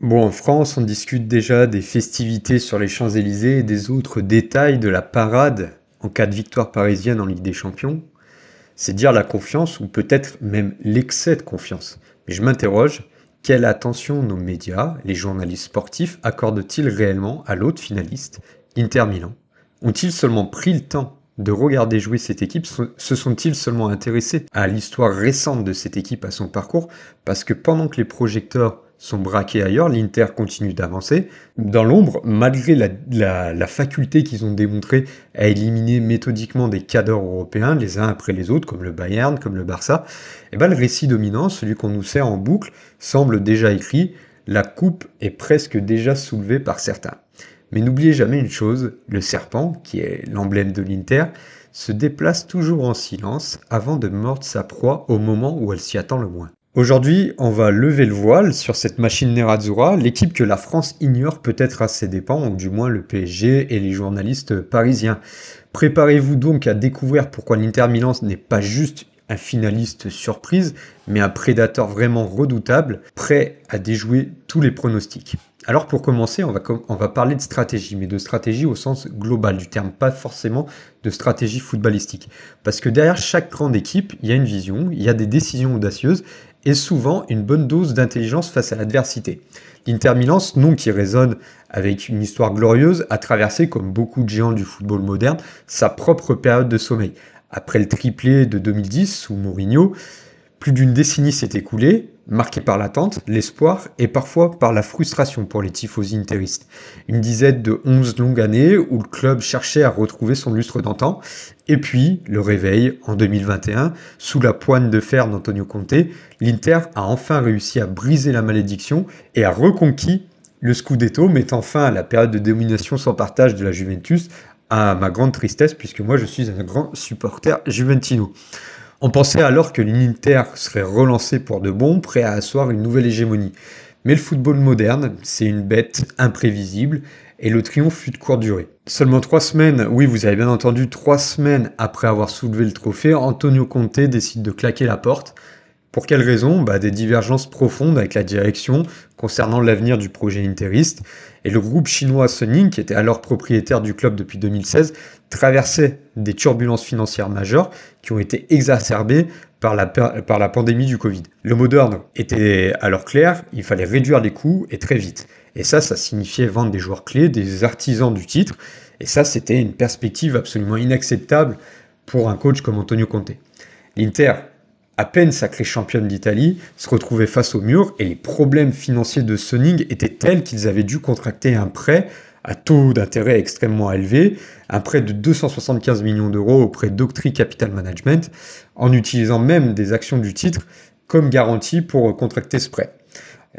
Bon, en France, on discute déjà des festivités sur les Champs-Élysées et des autres détails de la parade en cas de victoire parisienne en Ligue des Champions. C'est dire la confiance ou peut-être même l'excès de confiance. Mais je m'interroge, quelle attention nos médias, les journalistes sportifs, accordent-ils réellement à l'autre finaliste, l'Inter Milan? Ont-ils seulement pris le temps de regarder jouer cette équipe? Se sont-ils seulement intéressés à l'histoire récente de cette équipe, à son parcours? Parce que pendant que les projecteurs sont braqués ailleurs, l'Inter continue d'avancer. Dans l'ombre, malgré la faculté qu'ils ont démontrée à éliminer méthodiquement des cadors européens, les uns après les autres, comme le Bayern, comme le Barça, et ben le récit dominant, celui qu'on nous sert en boucle, semble déjà écrit, la coupe est presque déjà soulevée par certains. Mais n'oubliez jamais une chose, le serpent, qui est l'emblème de l'Inter, se déplace toujours en silence avant de mordre sa proie au moment où elle s'y attend le moins. Aujourd'hui, on va lever le voile sur cette machine Nerazzurra, l'équipe que la France ignore peut-être à ses dépens, ou du moins le PSG et les journalistes parisiens. Préparez-vous donc à découvrir pourquoi l'Inter Milan n'est pas juste un finaliste surprise, mais un prédateur vraiment redoutable, prêt à déjouer tous les pronostics. Alors pour commencer, on va parler de stratégie, mais de stratégie au sens global du terme, pas forcément de stratégie footballistique. Parce que derrière chaque grande équipe, il y a une vision, il y a des décisions audacieuses, et souvent une bonne dose d'intelligence face à l'adversité. L'Inter Milan, ce nom qui résonne avec une histoire glorieuse, a traversé, comme beaucoup de géants du football moderne, sa propre période de sommeil. Après le triplé de 2010 sous Mourinho, plus d'une décennie s'est écoulée, marquée par l'attente, l'espoir et parfois par la frustration pour les tifosi interistes. Une dizaine de 11 longues années où le club cherchait à retrouver son lustre d'antan, et puis le réveil en 2021, sous la poigne de fer d'Antonio Conte, l'Inter a enfin réussi à briser la malédiction et a reconquis le Scudetto, mettant fin à la période de domination sans partage de la Juventus, à ma grande tristesse, puisque moi je suis un grand supporter juventino. On pensait alors que l'Inter serait relancé pour de bon, prêt à asseoir une nouvelle hégémonie. Mais le football moderne, c'est une bête imprévisible, et le triomphe fut de courte durée. Seulement 3 semaines, oui vous avez bien entendu, 3 semaines après avoir soulevé le trophée, Antonio Conte décide de claquer la porte. Pour quelles raisons? Des divergences profondes avec la direction concernant l'avenir du projet interiste, et le groupe chinois Suning, qui était alors propriétaire du club depuis 2016, traversait des turbulences financières majeures qui ont été exacerbées par la pandémie du Covid. Le mot d'ordre était alors clair, il fallait réduire les coûts et très vite. Et ça signifiait vendre des joueurs clés, des artisans du titre, et ça c'était une perspective absolument inacceptable pour un coach comme Antonio Conte. L'Inter, à peine sacrée championne d'Italie, se retrouvait face au mur et les problèmes financiers de Suning étaient tels qu'ils avaient dû contracter un prêt à taux d'intérêt extrêmement élevé, un prêt de 275 millions d'euros auprès d'Oaktree Capital Management, en utilisant même des actions du titre comme garantie pour contracter ce prêt.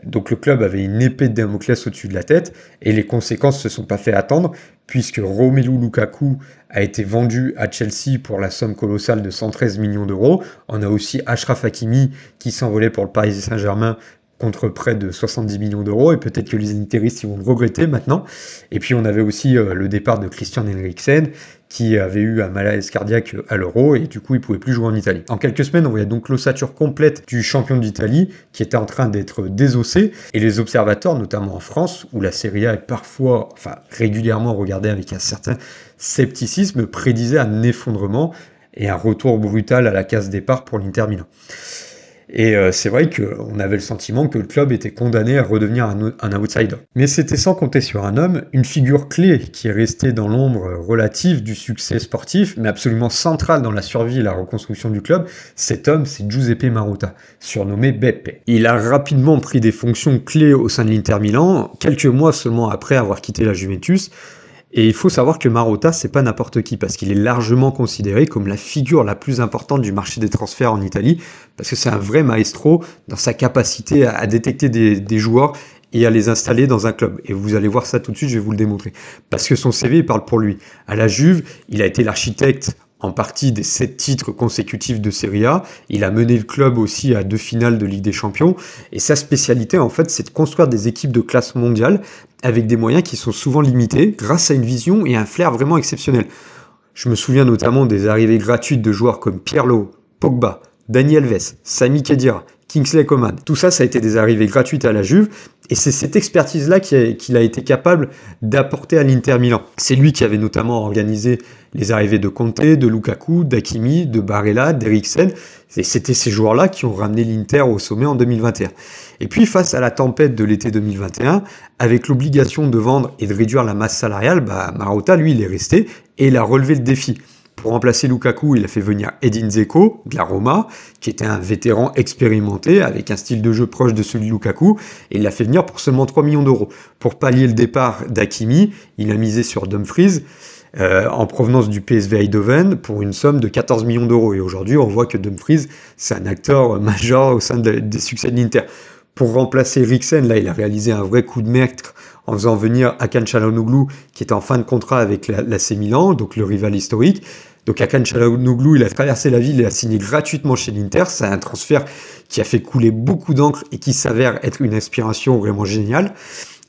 Donc le club avait une épée de Damoclès au-dessus de la tête et les conséquences ne se sont pas fait attendre puisque Romelu Lukaku a été vendu à Chelsea pour la somme colossale de 113 millions d'euros. On a aussi Achraf Hakimi qui s'envolait pour le Paris Saint-Germain contre près de 70 millions d'euros, et peut-être que les interistes vont le regretter maintenant. Et puis on avait aussi le départ de Christian Eriksen, qui avait eu un malaise cardiaque à l'Euro, et du coup il pouvait plus jouer en Italie. En quelques semaines, on voyait donc l'ossature complète du champion d'Italie, qui était en train d'être désossé, et les observateurs, notamment en France, où la Serie A est parfois, régulièrement regardée avec un certain scepticisme, prédisaient un effondrement et un retour brutal à la case départ pour l'Inter Milan. Et c'est vrai qu'on avait le sentiment que le club était condamné à redevenir un outsider. Mais c'était sans compter sur un homme, une figure clé qui est restée dans l'ombre relative du succès sportif, mais absolument centrale dans la survie et la reconstruction du club. Cet homme, c'est Giuseppe Marotta, surnommé Beppe. Il a rapidement pris des fonctions clés au sein de l'Inter Milan, quelques mois seulement après avoir quitté la Juventus. Et il faut savoir que Marotta, c'est pas n'importe qui, parce qu'il est largement considéré comme la figure la plus importante du marché des transferts en Italie, parce que c'est un vrai maestro dans sa capacité à détecter des joueurs et à les installer dans un club. Et vous allez voir ça tout de suite, je vais vous le démontrer. Parce que son CV, il parle pour lui. À la Juve, il a été l'architecte en partie des 7 titres consécutifs de Serie A. Il a mené le club aussi à 2 finales de Ligue des Champions. Et sa spécialité, en fait, c'est de construire des équipes de classe mondiale avec des moyens qui sont souvent limités grâce à une vision et un flair vraiment exceptionnel. Je me souviens notamment des arrivées gratuites de joueurs comme Pirlo, Pogba, Dani Alves, Sami Khedira, Kingsley Coman. Tout ça, ça a été des arrivées gratuites à la Juve, et c'est cette expertise-là qu'il a été capable d'apporter à l'Inter Milan. C'est lui qui avait notamment organisé les arrivées de Conte, de Lukaku, d'Hakimi, de Barella, d'Eriksen. C'était ces joueurs-là qui ont ramené l'Inter au sommet en 2021. Et puis, face à la tempête de l'été 2021, avec l'obligation de vendre et de réduire la masse salariale, Marotta, lui, il est resté et il a relevé le défi. Pour remplacer Lukaku, il a fait venir Edin Dzeko de la Roma, qui était un vétéran expérimenté, avec un style de jeu proche de celui de Lukaku, et il l'a fait venir pour seulement 3 millions d'euros. Pour pallier le départ d'Hakimi, il a misé sur Dumfries, en provenance du PSV Eindhoven, pour une somme de 14 millions d'euros. Et aujourd'hui, on voit que Dumfries, c'est un acteur majeur au sein des succès de l'Inter. Pour remplacer Eriksen, là, il a réalisé un vrai coup de maître en faisant venir Hakan Çalhanoğlu, qui était en fin de contrat avec l'AC Milan, donc le rival historique. Donc Hakan Çalhanoğlu, il a traversé la ville et a signé gratuitement chez l'Inter. C'est un transfert qui a fait couler beaucoup d'encre et qui s'avère être une inspiration vraiment géniale.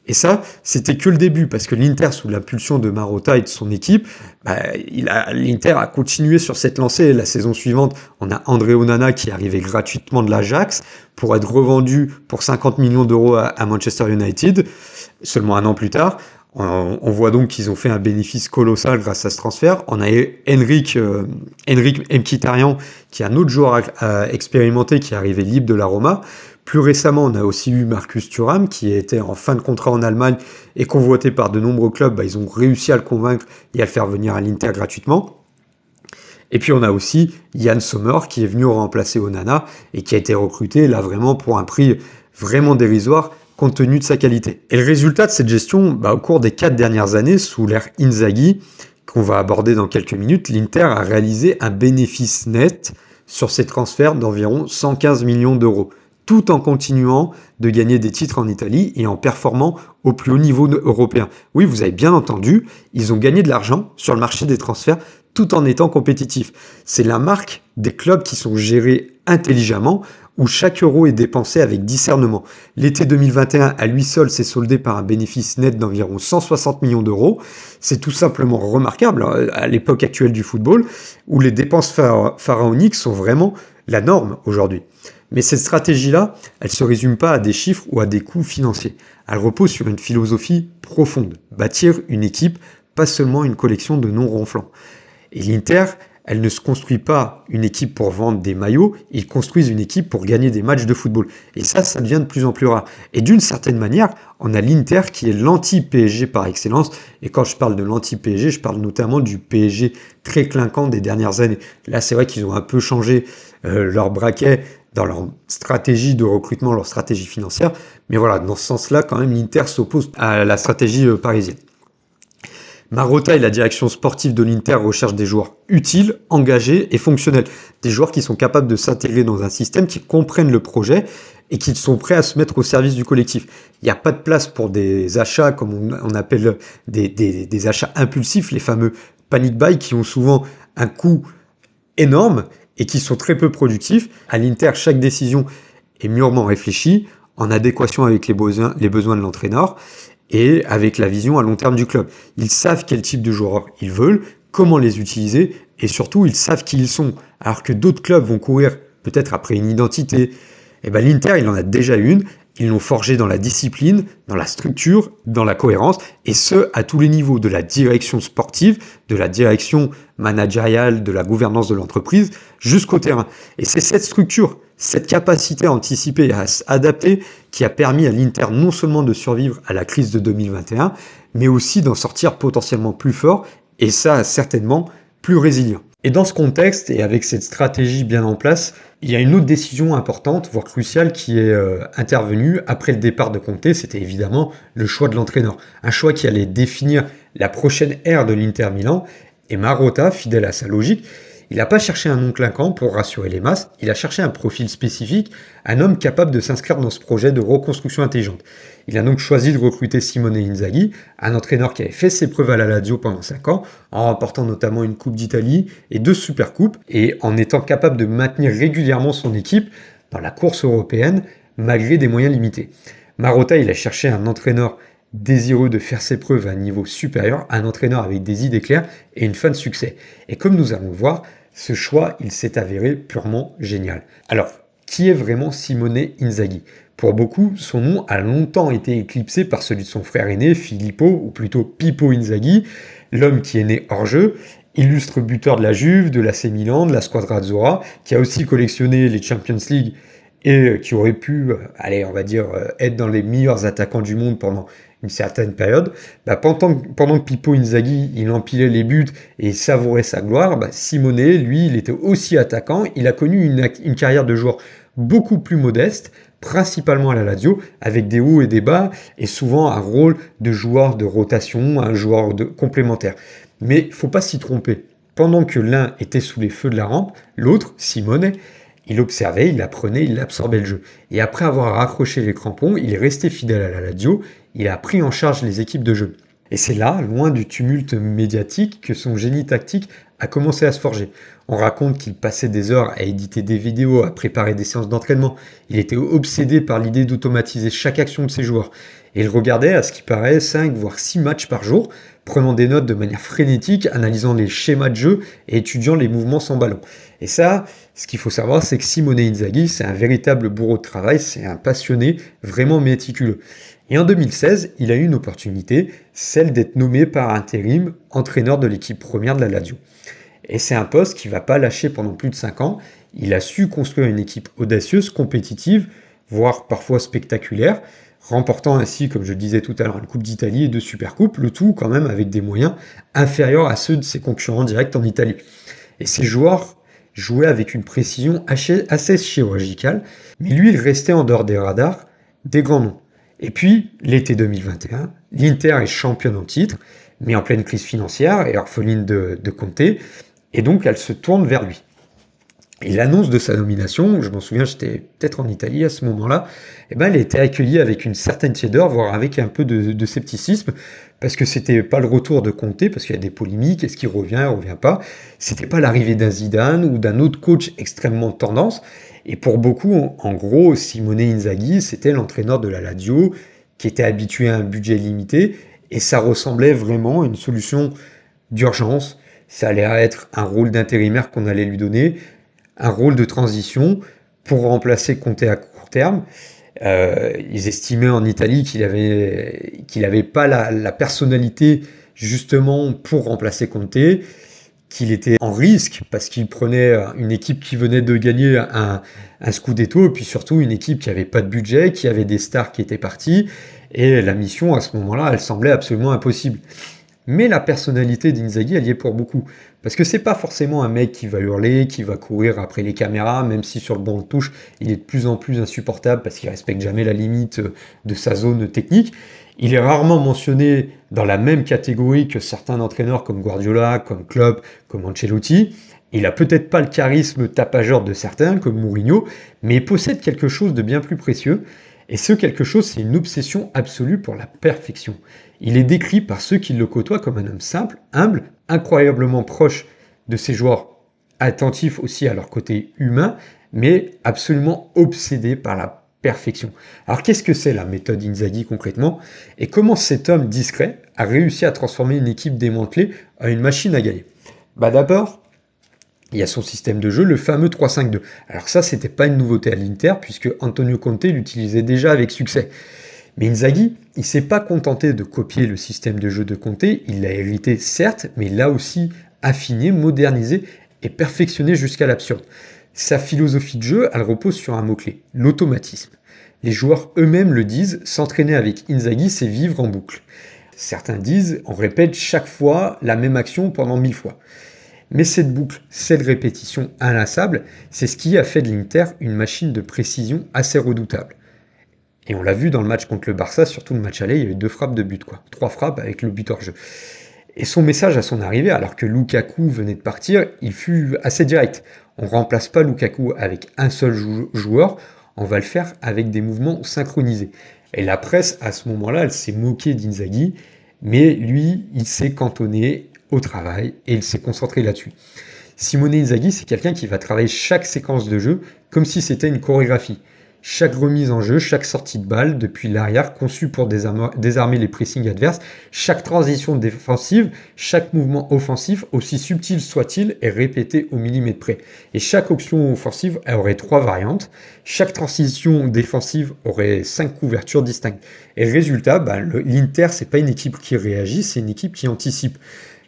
Et ça, c'était que le début, parce que l'Inter, sous l'impulsion de Marotta et de son équipe, l'Inter a continué sur cette lancée. La saison suivante, on a André Onana qui est arrivé gratuitement de l'Ajax pour être revendu pour 50 millions d'euros à Manchester United, seulement un an plus tard. On voit donc qu'ils ont fait un bénéfice colossal grâce à ce transfert. On a Henrik Mkhitaryan, qui est un autre joueur expérimenté qui est arrivé libre de la Roma. Plus récemment, on a aussi eu Marcus Thuram, qui était en fin de contrat en Allemagne et convoité par de nombreux clubs. Ils ont réussi à le convaincre et à le faire venir à l'Inter gratuitement. Et puis on a aussi Yann Sommer, qui est venu remplacer Onana et qui a été recruté là vraiment pour un prix vraiment dérisoire compte tenu de sa qualité. Et le résultat de cette gestion, au cours des 4 dernières années, sous l'ère Inzaghi, qu'on va aborder dans quelques minutes, l'Inter a réalisé un bénéfice net sur ses transferts d'environ 115 millions d'euros, tout en continuant de gagner des titres en Italie et en performant au plus haut niveau européen. Oui, vous avez bien entendu, ils ont gagné de l'argent sur le marché des transferts tout en étant compétitifs. C'est la marque des clubs qui sont gérés intelligemment, où chaque euro est dépensé avec discernement. L'été 2021, à lui seul, s'est soldé par un bénéfice net d'environ 160 millions d'euros. C'est tout simplement remarquable à l'époque actuelle du football, où les dépenses pharaoniques sont vraiment la norme aujourd'hui. Mais cette stratégie-là, elle ne se résume pas à des chiffres ou à des coûts financiers. Elle repose sur une philosophie profonde. Bâtir une équipe, pas seulement une collection de noms ronflants. Et l'Inter, elle ne se construit pas une équipe pour vendre des maillots, ils construisent une équipe pour gagner des matchs de football. Et ça devient de plus en plus rare. Et d'une certaine manière, on a l'Inter qui est l'anti-PSG par excellence. Et quand je parle de l'anti-PSG, je parle notamment du PSG très clinquant des dernières années. Là, c'est vrai qu'ils ont un peu changé leur braquet dans leur stratégie de recrutement, leur stratégie financière. Mais voilà, dans ce sens-là, quand même, l'Inter s'oppose à la stratégie parisienne. Marotta et la direction sportive de l'Inter recherchent des joueurs utiles, engagés et fonctionnels. Des joueurs qui sont capables de s'intégrer dans un système, qui comprennent le projet et qui sont prêts à se mettre au service du collectif. Il n'y a pas de place pour des achats, comme on appelle des achats impulsifs, les fameux panic buy, qui ont souvent un coût énorme et qui sont très peu productifs. À l'Inter, chaque décision est mûrement réfléchie, en adéquation avec les besoins de l'entraîneur et avec la vision à long terme du club. Ils savent quel type de joueurs ils veulent, comment les utiliser, et surtout, ils savent qui ils sont. Alors que d'autres clubs vont courir peut-être après une identité. L'Inter, il en a déjà une. Ils l'ont forgé dans la discipline, dans la structure, dans la cohérence, et ce, à tous les niveaux, de la direction sportive, de la direction managériale, de la gouvernance de l'entreprise, jusqu'au terrain. Et c'est cette structure, cette capacité à anticiper et à s'adapter qui a permis à l'Inter non seulement de survivre à la crise de 2021, mais aussi d'en sortir potentiellement plus fort, et ça, certainement, plus résilient. Et dans ce contexte, et avec cette stratégie bien en place, il y a une autre décision importante, voire cruciale, qui est intervenue après le départ de Conte. C'était évidemment le choix de l'entraîneur. Un choix qui allait définir la prochaine ère de l'Inter Milan. Et Marotta, fidèle à sa logique, il n'a pas cherché un nom clinquant pour rassurer les masses, il a cherché un profil spécifique, un homme capable de s'inscrire dans ce projet de reconstruction intelligente. Il a donc choisi de recruter Simone Inzaghi, un entraîneur qui avait fait ses preuves à la Lazio pendant 5 ans, en remportant notamment une Coupe d'Italie et 2 Supercoupes, et en étant capable de maintenir régulièrement son équipe dans la course européenne, malgré des moyens limités. Marotta, il a cherché un entraîneur désireux de faire ses preuves à un niveau supérieur, un entraîneur avec des idées claires et une fin de succès. Et comme nous allons le voir, ce choix, il s'est avéré purement génial. Alors, Qui est vraiment Simone Inzaghi? Pour beaucoup, son nom a longtemps été éclipsé par celui de son frère aîné, Filippo, ou plutôt Pippo Inzaghi, l'homme qui est né hors jeu, illustre buteur de la Juve, de l'AC Milan, de la Squadra Azzurra, qui a aussi collectionné les Champions League et qui aurait pu, allez, on va dire, être dans les meilleurs attaquants du monde pendant une certaine période. Pendant que Pippo Inzaghi, il empilait les buts et savourait sa gloire, Simone, lui, il était aussi attaquant. Il a connu une carrière de joueur beaucoup plus modeste, principalement à la Lazio, avec des hauts et des bas, et souvent un rôle de joueur de rotation, un joueur complémentaire. Mais il ne faut pas s'y tromper. Pendant que l'un était sous les feux de la rampe, l'autre, Simone, il observait, il apprenait, il absorbait le jeu. Et après avoir raccroché les crampons, il est resté fidèle à la Lazio, il a pris en charge les équipes de jeu. Et c'est là, loin du tumulte médiatique, que son génie tactique a commencé à se forger. On raconte qu'il passait des heures à éditer des vidéos, à préparer des séances d'entraînement. Il était obsédé par l'idée d'automatiser chaque action de ses joueurs. Et il regardait, à ce qui paraît, 5 voire 6 matchs par jour, prenant des notes de manière frénétique, analysant les schémas de jeu et étudiant les mouvements sans ballon. Et ça, ce qu'il faut savoir, c'est que Simone Inzaghi, c'est un véritable bourreau de travail, c'est un passionné vraiment méticuleux. Et en 2016, il a eu une opportunité, celle d'être nommé par intérim entraîneur de l'équipe première de la Lazio. Et c'est un poste qu'il ne va pas lâcher pendant plus de 5 ans. Il a su construire une équipe audacieuse, compétitive, voire parfois spectaculaire, remportant ainsi, comme je le disais tout à l'heure, une Coupe d'Italie et 2 Supercoupes, le tout quand même avec des moyens inférieurs à ceux de ses concurrents directs en Italie. Et ces joueurs jouaient avec une précision assez chirurgicale, mais lui, il restait en dehors des radars des grands noms. Et puis, l'été 2021, l'Inter est championne en titre, mais en pleine crise financière et orpheline de Conte, et donc elle se tourne vers lui. Et l'annonce de sa nomination, je m'en souviens, j'étais peut-être en Italie à ce moment-là, elle a été accueillie avec une certaine tiédeur, voire avec un peu de scepticisme, parce que c'était pas le retour de Conte, parce qu'il y a des polémiques, est-ce qu'il revient pas, c'était pas l'arrivée d'un Zidane ou d'un autre coach extrêmement tendance, et pour beaucoup, en gros, Simone Inzaghi, c'était l'entraîneur de la Lazio, qui était habitué à un budget limité, et ça ressemblait vraiment à une solution d'urgence, ça allait être un rôle d'intérimaire qu'on allait lui donner, un rôle de transition pour remplacer Conte à court terme. Ils estimaient en Italie qu'il avait pas la personnalité justement pour remplacer Conte, qu'il était en risque parce qu'il prenait une équipe qui venait de gagner un Scudetto et puis surtout une équipe qui avait pas de budget, qui avait des stars qui étaient partis et la mission à ce moment-là, elle semblait absolument impossible. Mais la personnalité d'Inzaghi, elle y est pour beaucoup. Parce que c'est pas forcément un mec qui va hurler, qui va courir après les caméras, même si sur le banc de touche, il est de plus en plus insupportable parce qu'il respecte jamais la limite de sa zone technique. Il est rarement mentionné dans la même catégorie que certains entraîneurs comme Guardiola, comme Klopp, comme Ancelotti. Il a peut-être pas le charisme tapageur de certains, comme Mourinho, mais il possède quelque chose de bien plus précieux. Et ce quelque chose, c'est une obsession absolue pour la perfection. Il est décrit par ceux qui le côtoient comme un homme simple, humble, incroyablement proche de ses joueurs, attentif aussi à leur côté humain, mais absolument obsédé par la perfection. Alors qu'est-ce que c'est la méthode Inzaghi concrètement? Et comment cet homme discret a réussi à transformer une équipe démantelée en une machine à gagner? D'abord, il y a son système de jeu, le fameux 3-5-2. Alors ça, c'était pas une nouveauté à l'Inter, puisque Antonio Conte l'utilisait déjà avec succès. Mais Inzaghi, il s'est pas contenté de copier le système de jeu de Conte, il l'a hérité certes, mais il l'a aussi affiné, modernisé et perfectionné jusqu'à l'absurde. Sa philosophie de jeu, elle repose sur un mot-clé, l'automatisme. Les joueurs eux-mêmes le disent, s'entraîner avec Inzaghi, c'est vivre en boucle. Certains disent, on répète chaque fois la même action pendant 1000 fois. Mais cette boucle, cette répétition inlassable, c'est ce qui a fait de l'Inter une machine de précision assez redoutable. Et on l'a vu dans le match contre le Barça, surtout le match aller, il y a eu 2 frappes de but, 3 frappes avec le but hors jeu. Et son message à son arrivée, alors que Lukaku venait de partir, il fut assez direct. On ne remplace pas Lukaku avec un seul joueur, on va le faire avec des mouvements synchronisés. Et la presse, à ce moment-là, elle s'est moquée d'Inzaghi, mais lui, il s'est cantonné au travail et il s'est concentré là-dessus. Simone Inzaghi, c'est quelqu'un qui va travailler chaque séquence de jeu comme si c'était une chorégraphie. Chaque remise en jeu, chaque sortie de balle depuis l'arrière conçue pour désarmer les pressings adverses, chaque transition défensive, chaque mouvement offensif, aussi subtil soit-il, est répété au millimètre près. Et chaque option offensive aurait 3 variantes. Chaque transition défensive aurait 5 couvertures distinctes. Et le résultat, l'Inter, c'est pas une équipe qui réagit, c'est une équipe qui anticipe.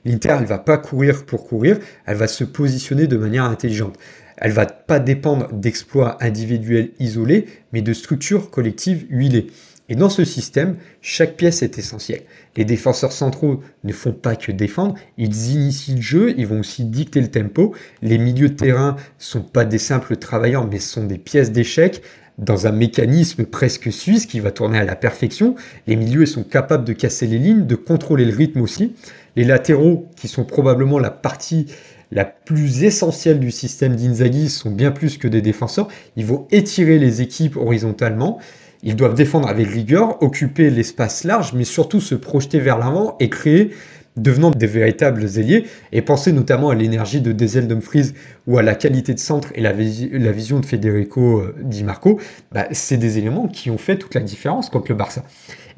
L'Inter, elle va pas courir pour courir, elle va se positionner de manière intelligente. Elle va pas dépendre d'exploits individuels isolés, mais de structures collectives huilées. Et dans ce système, chaque pièce est essentielle. Les défenseurs centraux ne font pas que défendre, ils initient le jeu, ils vont aussi dicter le tempo. Les milieux de terrain sont pas des simples travailleurs, mais sont des pièces d'échecs dans un mécanisme presque suisse qui va tourner à la perfection. Les milieux sont capables de casser les lignes, de contrôler le rythme aussi. Les latéraux, qui sont probablement la partie la plus essentielle du système d'Inzaghi, sont bien plus que des défenseurs. Ils vont étirer les équipes horizontalement. Ils doivent défendre avec rigueur, occuper l'espace large, mais surtout se projeter vers l'avant et créer, devenant des véritables ailiers. Et penser notamment à l'énergie de Denzel Dumfries ou à la qualité de centre et la vision de Federico Di Marco. C'est des éléments qui ont fait toute la différence contre le Barça.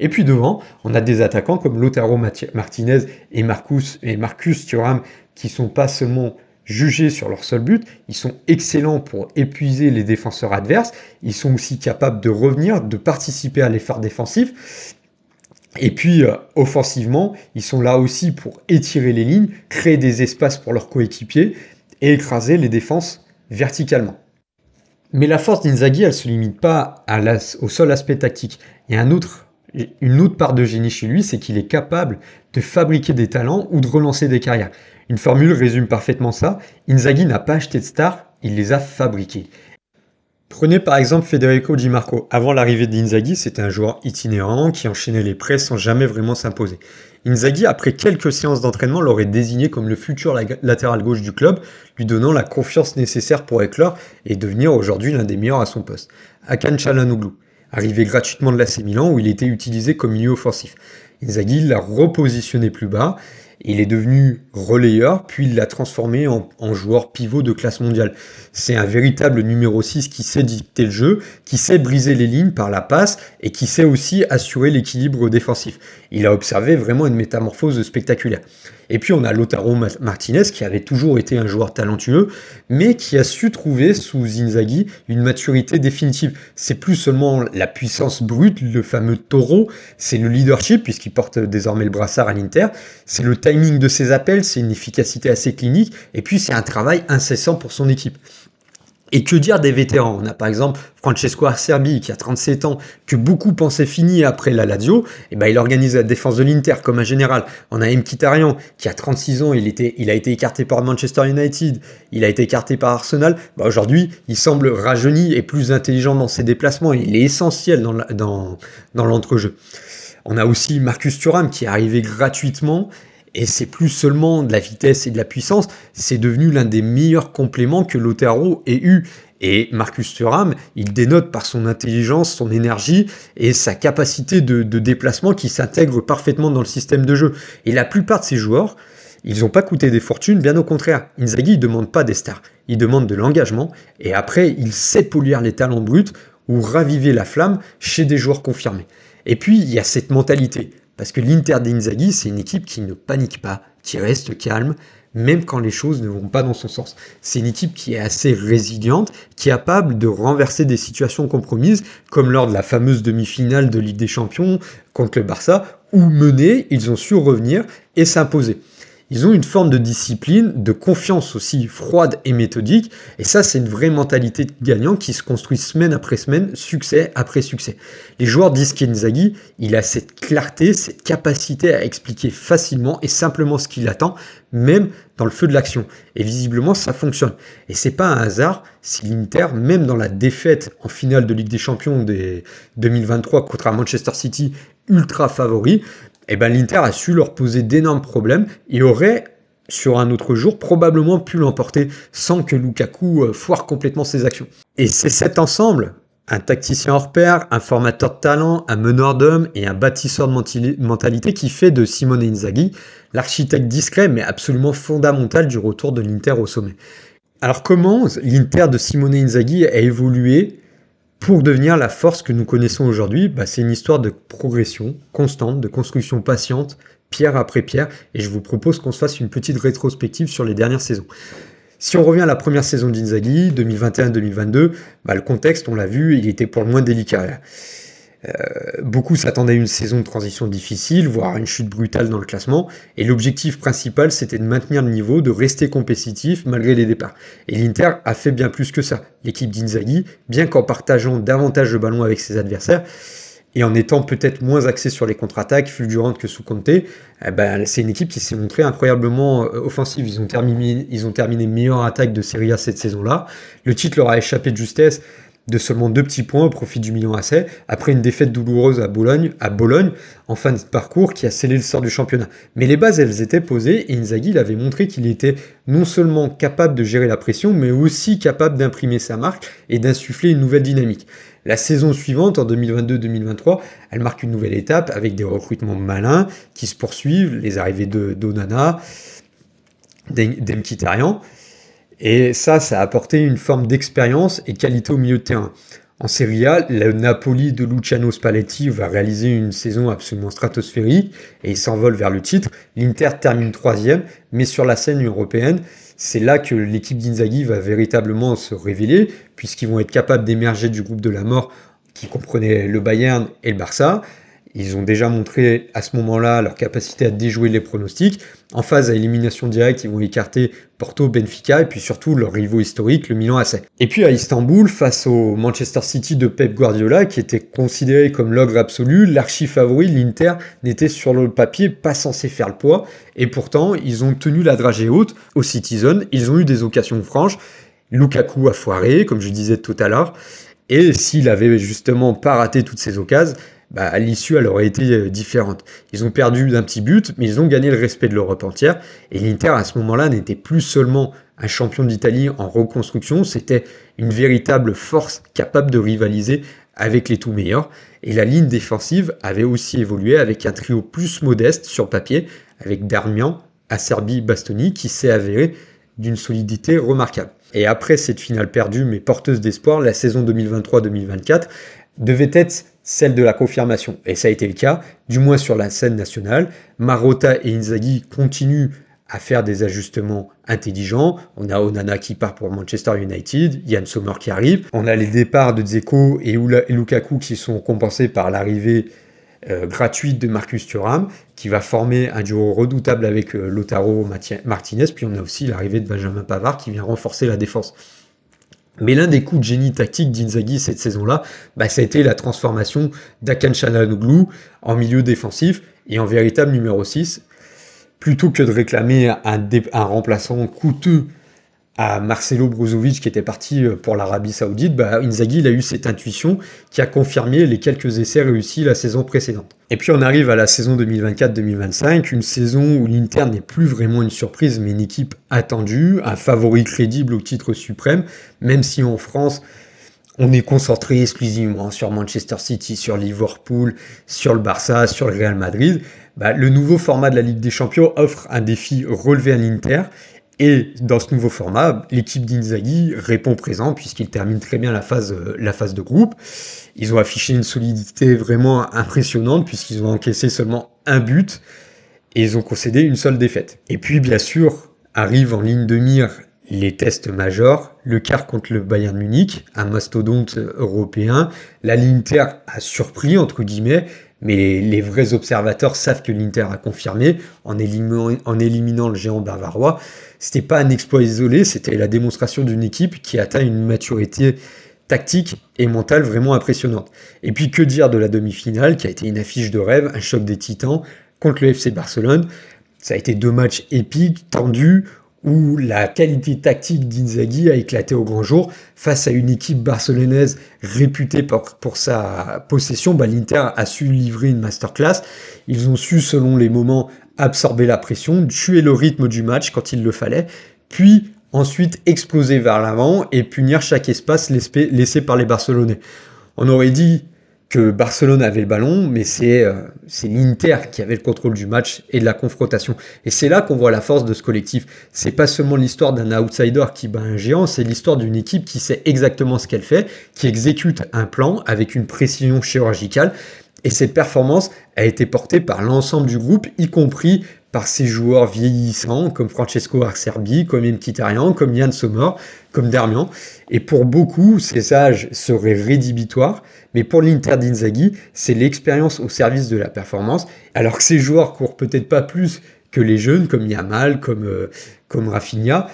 Et puis devant, on a des attaquants comme Lautaro Martinez et Marcus Thuram qui sont pas seulement jugés sur leur seul but, ils sont excellents pour épuiser les défenseurs adverses, ils sont aussi capables de revenir, de participer à l'effort défensif. Et puis, offensivement, ils sont là aussi pour étirer les lignes, créer des espaces pour leurs coéquipiers et écraser les défenses verticalement. Mais la force d'Inzaghi, elle ne se limite pas au seul aspect tactique. Il y a une autre part de génie chez lui, c'est qu'il est capable de fabriquer des talents ou de relancer des carrières. Une formule résume parfaitement ça. Inzaghi n'a pas acheté de stars, il les a fabriqués. Prenez par exemple Federico Di Marco. Avant l'arrivée d'Inzaghi, c'était un joueur itinérant qui enchaînait les prêts sans jamais vraiment s'imposer. Inzaghi, après quelques séances d'entraînement, l'aurait désigné comme le futur latéral gauche du club, lui donnant la confiance nécessaire pour éclore et devenir aujourd'hui l'un des meilleurs à son poste. Hakan Çalhanoğlu, arrivé gratuitement de l'AC Milan où il était utilisé comme milieu offensif. Inzaghi l'a repositionné plus bas, il est devenu relayeur, puis il l'a transformé en joueur pivot de classe mondiale. C'est un véritable numéro 6 qui sait dicter le jeu, qui sait briser les lignes par la passe et qui sait aussi assurer l'équilibre défensif. Il a observé vraiment une métamorphose spectaculaire. Et puis on a Lautaro Martinez qui avait toujours été un joueur talentueux, mais qui a su trouver sous Inzaghi une maturité définitive. C'est plus seulement la puissance brute, le fameux taureau, c'est le leadership puisqu'il porte désormais le brassard à l'Inter, c'est le timing de ses appels, c'est une efficacité assez clinique, et puis c'est un travail incessant pour son équipe. Et que dire des vétérans? On a par exemple Francesco Acerbi qui a 37 ans, que beaucoup pensaient fini après la Lazio. Il organise la défense de l'Inter comme un général. On a Mkhitaryan qui a 36 ans, il a été écarté par Manchester United, il a été écarté par Arsenal. Aujourd'hui, il semble rajeuni et plus intelligent dans ses déplacements. Il est essentiel dans l'entrejeu. On a aussi Marcus Thuram qui est arrivé gratuitement. Et c'est plus seulement de la vitesse et de la puissance, c'est devenu l'un des meilleurs compléments que Lautaro ait eu. Et Marcus Thuram, il dénote par son intelligence, son énergie et sa capacité de déplacement qui s'intègre parfaitement dans le système de jeu. Et la plupart de ces joueurs, ils n'ont pas coûté des fortunes, bien au contraire. Inzaghi ne demande pas des stars, il demande de l'engagement. Et après, il sait polir les talents bruts ou raviver la flamme chez des joueurs confirmés. Et puis, il y a cette mentalité. Parce que l'Inter d'Inzaghi, c'est une équipe qui ne panique pas, qui reste calme, même quand les choses ne vont pas dans son sens. C'est une équipe qui est assez résiliente, qui est capable de renverser des situations compromises, comme lors de la fameuse demi-finale de Ligue des Champions contre le Barça, où menés, ils ont su revenir et s'imposer. Ils ont une forme de discipline, de confiance aussi froide et méthodique, et ça c'est une vraie mentalité de gagnant qui se construit semaine après semaine, succès après succès. Les joueurs disent qu'Inzaghi, il a cette clarté, cette capacité à expliquer facilement et simplement ce qu'il attend, même dans le feu de l'action. Et visiblement ça fonctionne. Et c'est pas un hasard si l'Inter, même dans la défaite en finale de Ligue des Champions des 2023 contre un Manchester City ultra favori, l'Inter a su leur poser d'énormes problèmes et aurait, sur un autre jour, probablement pu l'emporter sans que Lukaku foire complètement ses actions. Et c'est cet ensemble, un tacticien hors pair, un formateur de talent, un meneur d'hommes et un bâtisseur de mentalité qui fait de Simone Inzaghi l'architecte discret mais absolument fondamental du retour de l'Inter au sommet. Alors comment l'Inter de Simone Inzaghi a évolué pour devenir la force que nous connaissons aujourd'hui. C'est une histoire de progression constante, de construction patiente, pierre après pierre, et je vous propose qu'on se fasse une petite rétrospective sur les dernières saisons. Si on revient à la première saison d'Inzaghi, 2021-2022, le contexte, on l'a vu, il était pour le moins délicat. Beaucoup s'attendaient à une saison de transition difficile, voire une chute brutale dans le classement, et l'objectif principal c'était de maintenir le niveau, de rester compétitif malgré les départs. Et l'Inter a fait bien plus que ça. L'équipe d'Inzaghi, bien qu'en partageant davantage le ballon avec ses adversaires, et en étant peut-être moins axée sur les contre-attaques fulgurantes que sous Conte, c'est une équipe qui s'est montrée incroyablement offensive. Ils ont terminé meilleure attaque de Serie A cette saison-là. Le titre leur a échappé de justesse de seulement 2 petits points au profit du Milan AC, après une défaite douloureuse à Bologne, en fin de parcours qui a scellé le sort du championnat. Mais les bases, elles étaient posées, et Inzaghi il avait montré qu'il était non seulement capable de gérer la pression, mais aussi capable d'imprimer sa marque et d'insuffler une nouvelle dynamique. La saison suivante, en 2022-2023, elle marque une nouvelle étape avec des recrutements malins qui se poursuivent, les arrivées d'Onana, d'Mkhitaryan, et ça a apporté une forme d'expérience et de qualité au milieu de terrain. En Serie A, le Napoli de Luciano Spalletti va réaliser une saison absolument stratosphérique et il s'envole vers le titre. L'Inter termine 3e, mais sur la scène européenne, c'est là que l'équipe d'Inzaghi va véritablement se révéler, puisqu'ils vont être capables d'émerger du groupe de la mort qui comprenait le Bayern et le Barça. Ils ont déjà montré à ce moment-là leur capacité à déjouer les pronostics. En phase à élimination directe, ils vont écarter Porto, Benfica et puis surtout leur rivaux historique, le Milan AC. Et puis à Istanbul, face au Manchester City de Pep Guardiola, qui était considéré comme l'ogre absolu, l'archi-favori, l'Inter n'était sur le papier pas censé faire le poids. Et pourtant, ils ont tenu la dragée haute aux Citizens. Ils ont eu des occasions franches. Lukaku a foiré, comme je disais tout à l'heure. Et s'il avait justement pas raté toutes ces occasions, l'issue elle aurait été différente. Ils ont perdu d'un petit but, mais ils ont gagné le respect de l'Europe entière. Et l'Inter, à ce moment-là, n'était plus seulement un champion d'Italie en reconstruction, c'était une véritable force capable de rivaliser avec les tout meilleurs. Et la ligne défensive avait aussi évolué avec un trio plus modeste sur papier, avec Darmian, Acerbi, Bastoni, qui s'est avéré d'une solidité remarquable. Et après cette finale perdue, mais porteuse d'espoir, la saison 2023-2024 devait être celle de la confirmation. Et ça a été le cas, du moins sur la scène nationale. Marotta et Inzaghi continuent à faire des ajustements intelligents. On a Onana qui part pour Manchester United, Yann Sommer qui arrive. On a les départs de Dzeko et Lukaku qui sont compensés par l'arrivée gratuite de Marcus Thuram, qui va former un duo redoutable avec Lautaro Martinez. Puis on a aussi l'arrivée de Benjamin Pavard qui vient renforcer la défense. Mais l'un des coups de génie tactique d'Inzaghi cette saison-là, ça a été la transformation d'Hakan Çalhanoğlu en milieu défensif et en véritable numéro 6. Plutôt que de réclamer un remplaçant coûteux à Marcelo Brozovic qui était parti pour l'Arabie Saoudite, Inzaghi il a eu cette intuition qui a confirmé les quelques essais réussis la saison précédente. Et puis on arrive à la saison 2024-2025, une saison où l'Inter n'est plus vraiment une surprise mais une équipe attendue, un favori crédible au titre suprême, même si en France on est concentré exclusivement sur Manchester City, sur Liverpool, sur le Barça, sur le Real Madrid. Le nouveau format de la Ligue des Champions offre un défi relevé à l'Inter. Et dans ce nouveau format, l'équipe d'Inzaghi répond présent puisqu'il termine très bien la phase de groupe. Ils ont affiché une solidité vraiment impressionnante puisqu'ils ont encaissé seulement un but et ils ont concédé une seule défaite. Et puis bien sûr, arrivent en ligne de mire les tests majeurs, le quart contre le Bayern Munich, un mastodonte européen. Là, l'Inter a surpris, entre guillemets, mais les vrais observateurs savent que l'Inter a confirmé en éliminant le géant bavarois. C'était pas un exploit isolé, c'était la démonstration d'une équipe qui atteint une maturité tactique et mentale vraiment impressionnante. Et puis que dire de la demi-finale qui a été une affiche de rêve, un choc des titans contre le FC Barcelone. Ça a été 2 matchs épiques, tendus, où la qualité tactique d'Inzaghi a éclaté au grand jour face à une équipe barcelonaise réputée pour sa possession. L'Inter a su livrer une masterclass. Ils ont su, selon les moments, absorber la pression, tuer le rythme du match quand il le fallait, puis ensuite exploser vers l'avant et punir chaque espace laissé par les Barcelonais. On aurait dit que Barcelone avait le ballon, mais c'est l'Inter qui avait le contrôle du match et de la confrontation. Et c'est là qu'on voit la force de ce collectif. C'est pas seulement l'histoire d'un outsider qui bat un géant, c'est l'histoire d'une équipe qui sait exactement ce qu'elle fait, qui exécute un plan avec une précision chirurgicale. Et cette performance a été portée par l'ensemble du groupe, y compris par ces joueurs vieillissants comme Francesco Acerbi, comme Mkhitaryan, comme Yann Sommer, comme Darmian. Et pour beaucoup, ces âges seraient rédhibitoires, mais pour l'Inter d'Inzaghi, c'est l'expérience au service de la performance, alors que ces joueurs courent peut-être pas plus que les jeunes, comme Yamal, comme Rafinha,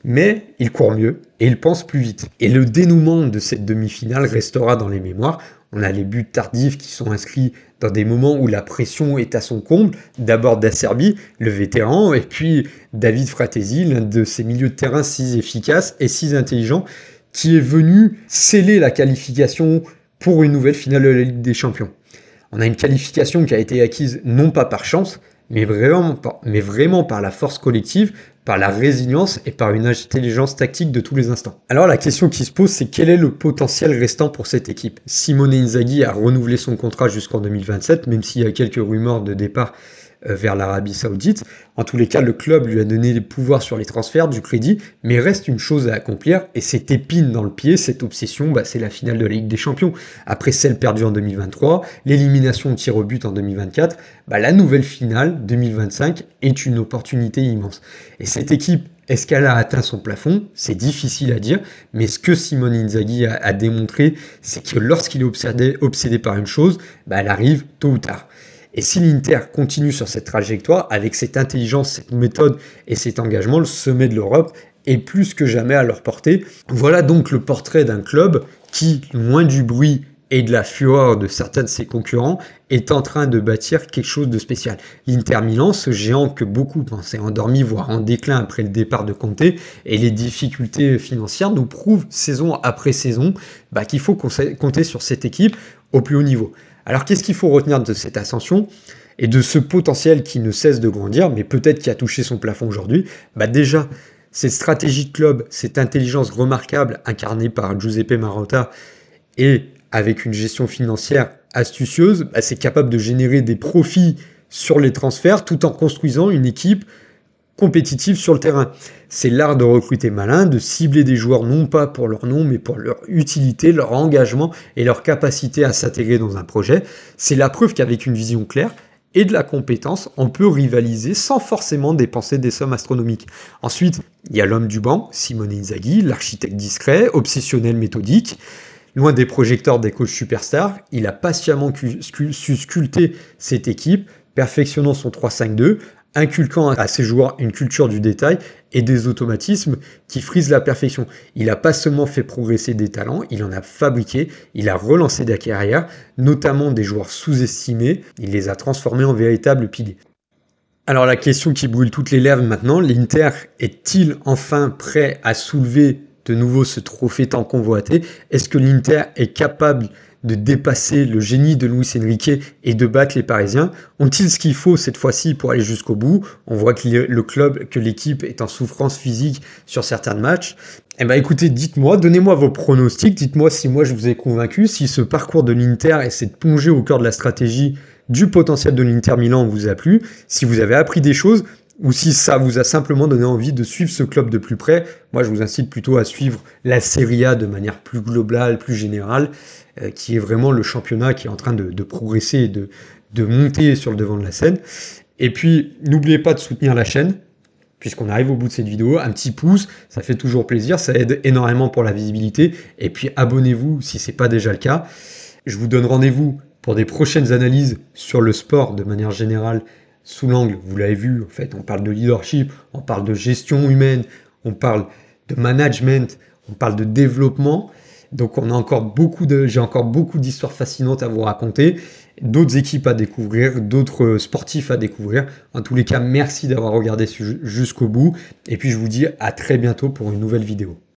mais ils courent mieux et ils pensent plus vite. Et le dénouement de cette demi-finale restera dans les mémoires. On a les buts tardifs qui sont inscrits dans des moments où la pression est à son comble. D'abord d'Acerbi, le vétéran, et puis David Fratesi, l'un de ces milieux de terrain si efficaces et si intelligents, qui est venu sceller la qualification pour une nouvelle finale de la Ligue des Champions. On a une qualification qui a été acquise non pas par chance, mais vraiment par la force collective, par la résilience et par une intelligence tactique de tous les instants. Alors la question qui se pose, c'est quel est le potentiel restant pour cette équipe? Simone Inzaghi a renouvelé son contrat jusqu'en 2027, même s'il y a quelques rumeurs de départ vers l'Arabie Saoudite. En tous les cas, le club lui a donné des pouvoirs sur les transferts, du crédit, mais il reste une chose à accomplir, et cette épine dans le pied, cette obsession, c'est la finale de la Ligue des Champions. Après celle perdue en 2023, l'élimination au tir au but en 2024, la nouvelle finale 2025 est une opportunité immense. Et cette équipe, est-ce qu'elle a atteint son plafond? C'est difficile à dire, mais ce que Simone Inzaghi a démontré, c'est que lorsqu'il est obsédé par une chose, elle arrive tôt ou tard. Et si l'Inter continue sur cette trajectoire, avec cette intelligence, cette méthode et cet engagement, le sommet de l'Europe est plus que jamais à leur portée. Voilà donc le portrait d'un club qui, loin du bruit et de la fureur de certains de ses concurrents, est en train de bâtir quelque chose de spécial. L'Inter Milan, ce géant que beaucoup pensaient endormi, voire en déclin après le départ de Conte, et les difficultés financières nous prouvent saison après saison qu'il faut compter sur cette équipe au plus haut niveau. Alors qu'est-ce qu'il faut retenir de cette ascension et de ce potentiel qui ne cesse de grandir, mais peut-être qui a touché son plafond aujourd'hui? Déjà, cette stratégie de club, cette intelligence remarquable incarnée par Giuseppe Marotta et avec une gestion financière astucieuse, c'est capable de générer des profits sur les transferts tout en construisant une équipe compétitive sur le terrain. C'est l'art de recruter malin, de cibler des joueurs non pas pour leur nom, mais pour leur utilité, leur engagement et leur capacité à s'intégrer dans un projet. C'est la preuve qu'avec une vision claire et de la compétence, on peut rivaliser sans forcément dépenser des sommes astronomiques. Ensuite, il y a l'homme du banc, Simone Inzaghi, l'architecte discret, obsessionnel, méthodique. Loin des projecteurs des coachs superstars, il a patiemment su sculpter cette équipe, perfectionnant son 3-5-2, inculquant à ses joueurs une culture du détail et des automatismes qui frisent la perfection. Il n'a pas seulement fait progresser des talents, il en a fabriqué, il a relancé des carrières, notamment des joueurs sous-estimés, il les a transformés en véritables piliers. Alors la question qui brûle toutes les lèvres maintenant, l'Inter est-il enfin prêt à soulever de nouveau ce trophée tant convoité? Est-ce que l'Inter est capable de dépasser le génie de Luis Enrique et de battre les Parisiens? Ont-ils ce qu'il faut cette fois-ci pour aller jusqu'au bout? On voit que le club, que l'équipe est en souffrance physique sur certains matchs. Écoutez, dites-moi, donnez-moi vos pronostics, dites-moi si moi je vous ai convaincu, si ce parcours de l'Inter et cette plongée au cœur de la stratégie du potentiel de l'Inter Milan vous a plu, si vous avez appris des choses, ou si ça vous a simplement donné envie de suivre ce club de plus près. Moi, je vous incite plutôt à suivre la Serie A de manière plus globale, plus générale, qui est vraiment le championnat qui est en train de progresser et de monter sur le devant de la scène. Et puis, n'oubliez pas de soutenir la chaîne, puisqu'on arrive au bout de cette vidéo. Un petit pouce, ça fait toujours plaisir, ça aide énormément pour la visibilité. Et puis, abonnez-vous si ce n'est pas déjà le cas. Je vous donne rendez-vous pour des prochaines analyses sur le sport de manière générale, sous l'angle, vous l'avez vu, en fait, on parle de leadership, on parle de gestion humaine, on parle de management, on parle de développement. Donc j'ai encore beaucoup d'histoires fascinantes à vous raconter, d'autres équipes à découvrir, d'autres sportifs à découvrir. En tous les cas, merci d'avoir regardé jusqu'au bout. Et puis je vous dis à très bientôt pour une nouvelle vidéo.